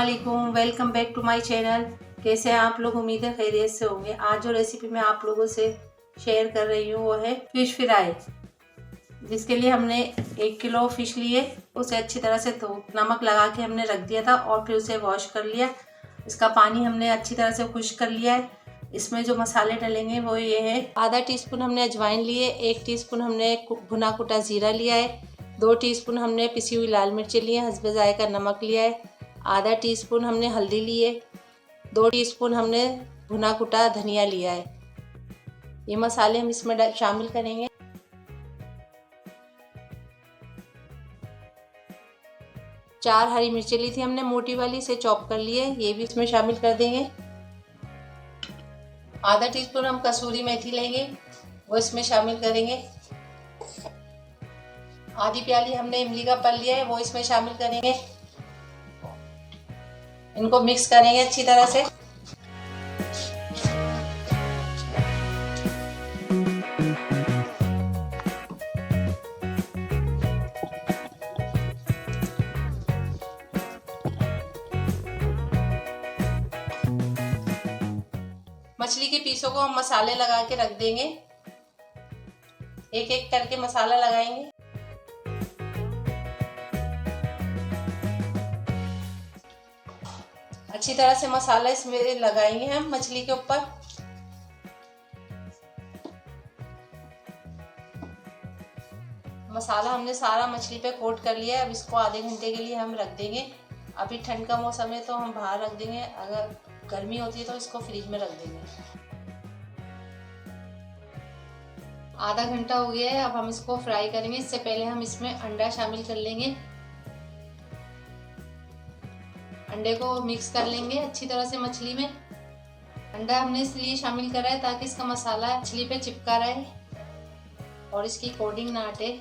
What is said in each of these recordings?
अस्सलामुअलैकुम, welcome back to my channel. कैसे हैं आप लोग? उम्मीद है खैरियत से होंगे। आज जो रेसिपी मैं आप लोगों से शेयर कर रही हूँ वो है फ़िश फ्राई, जिसके लिए हमने 1 किलो फ़िश लिए। उसे अच्छी तरह से नमक लगा के हमने रख दिया था और फिर उसे वॉश कर लिया। इसका पानी हमने अच्छी तरह से खुश्क कर लिया है। इसमें जो मसाले डलेंगे वो ये है, आधा टीस्पून हमने अजवाइन लिए, 1 टीस्पून हमने भुना कुटा ज़ीरा लिया है, 2 टीस्पून हमने पिसी हुई लाल मिर्ची ली है, हस्बे जायका नमक लिया है, आधा टीस्पून हमने हल्दी ली है, 2 टीस्पून हमने भुना कुटा धनिया लिया है। ये मसाले हम इसमें शामिल करेंगे। चार हरी मिर्ची ली थी हमने मोटी वाली, से चॉप कर लिए, ये भी इसमें शामिल कर देंगे। आधा टीस्पून हम कसूरी मेथी लेंगे, वो इसमें शामिल करेंगे। आधी प्याली हमने इमली का पल्प लिया है, वो इसमें शामिल करेंगे। इनको मिक्स करेंगे अच्छी तरह से। मछली के पीसों को हम मसाले लगा के रख देंगे, एक एक करके मसाला लगाएंगे। अच्छी तरह से मसाला इसमें लगाएंगे हम मछली के ऊपर। मसाला हमने सारा मछली पे कोट कर लिया है। अब इसको आधे घंटे के लिए हम रख देंगे। अभी ठंड का मौसम है तो हम बाहर रख देंगे, अगर गर्मी होती है तो इसको फ्रिज में रख देंगे। आधा घंटा हो गया है, अब हम इसको फ्राई करेंगे। इससे पहले हम इसमें अंडा शामिल कर लेंगे। अंडे को मिक्स कर लेंगे अच्छी तरह से मछली में। अंडा हमने इसलिए शामिल करा है ताकि इसका मसाला मछली पे चिपका रहे और इसकी कोटिंग ना हटे।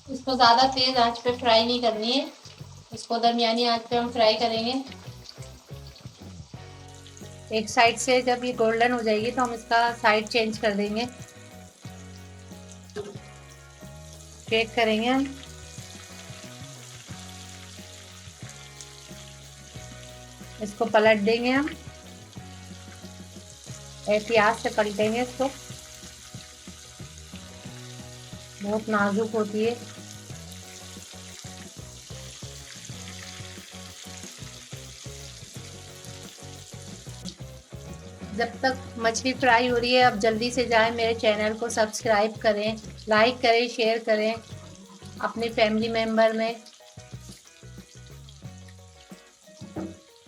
इसको ज़्यादा तेज़ आंच पे फ्राई नहीं करनी है, इसको दरमियानी आंच पे हम फ्राई करेंगे। एक साइड से जब ये गोल्डन हो जाएगी तो हम इसका साइड चेंज कर देंगे, चेक करेंगे हम। इसको पलट देंगे हम, एहतियात से पलटेंगे इसको, बहुत नाजुक होती है। जब तक मछली फ्राई हो रही है, अब जल्दी से जाएं मेरे चैनल को सब्सक्राइब करें, लाइक करें, शेयर करें अपनी फैमिली मेम्बर में।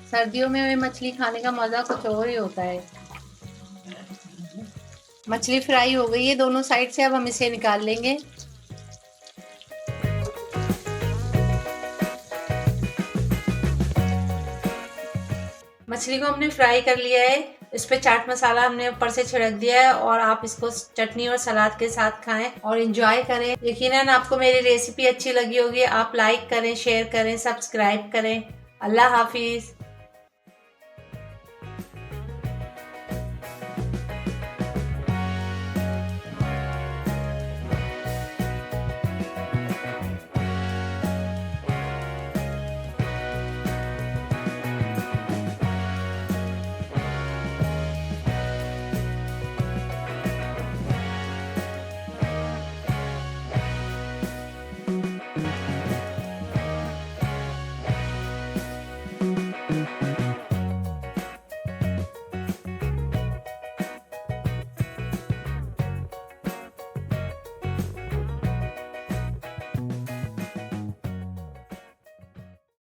सर्दियों में मछली खाने का मज़ा कुछ और ही होता है। मछली फ्राई हो गई है दोनों साइड से, अब हम इसे निकाल लेंगे। मछली को हमने फ्राई कर लिया है। इस पे चाट मसाला हमने ऊपर से छिड़क दिया है और आप इसको चटनी और सलाद के साथ खाएं और एंजॉय करें। यकीनन आपको मेरी रेसिपी अच्छी लगी होगी। आप लाइक करें, शेयर करें, सब्सक्राइब करें। अल्लाह हाफिज़।